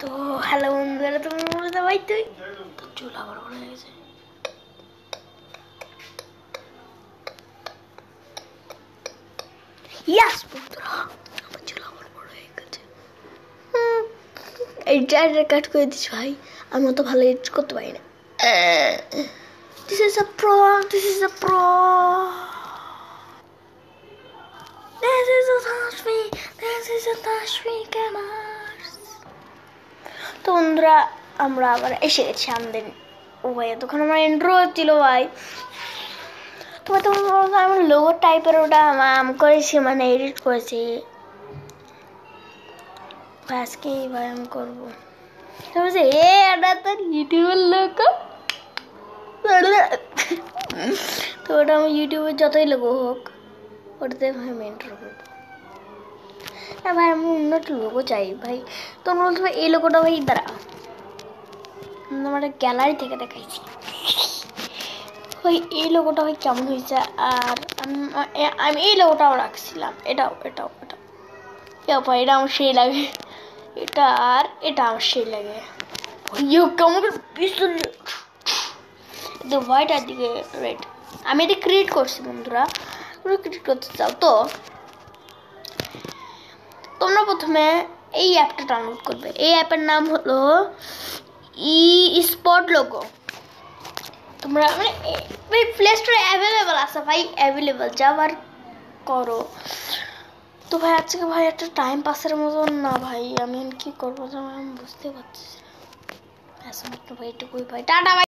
তো হ্যালো বন্ধুরা, তুমি বলতে ভাই তুই তো চুল আবার বড় হয়ে গেছে। ইয়াস বন্ধুরা, আমার চুল আবার বড় হয়ে গেছে। এইটা কাট করে দিস ভাই, আমি তো ভালো এডিট করতে পারি না। This is a pro. This is a pro. This is a Tashmi. This is a Tashmi Cameras. তো বন্ধুরা, আমরা আবার এসে গেছি আমাদের ভাই। তখন আমার ইন্ট্রো হচ্ছিল ভাই। তোমার তো আমার লোগো টাইপের ওটা আমি করেছি, মানে এডিট করেছি। আজকে ভাই আমি করবো। এটা তো ইউটিউবের লোগো। তো ওটা আমি ইউটিউবের যতই লোগো হোক, ওটাতে ভাই আমি এন্টার করবো না ভাই। আমি অন্য একটা লোগো চাই ভাই। তোমরা বলতে ভাই এই লোগোটা ভাই দাঁড়া, আমার গ্যালারি থেকে দেখাইছি ভাই। এই লোগোটা ভাই কেমন হয়েছে। আর আমি এই লোগোটাও রাখছিলাম, এটাও এটাও এটাও ভাই, এটা আমার সেই লাগে। এটা আর এটা আমার সেই লাগে ভাইও কেমন পিছন হোয়াইট আর দিকে রেড। আমি এটা ক্রিয়েট করছি বন্ধুরা, ক্রিয়েট করতে চাও তো তোমরা প্রথমে এই অ্যাপটা ডাউনলোড করবে। এই অ্যাপের নাম হলো স্পট লোগো। তোমরা মানে ভাই প্লে স্টোরে অ্যাভেলেবল আছে ভাই, অ্যাভেলেবল যাবার করো। তো ভাই আজকে ভাই একটা টাইম পাসের মতন না ভাই, আমি কি করবো আমি বুঝতে পারছি না। ভাই এটুকুই ভাই, টাটা ভাই।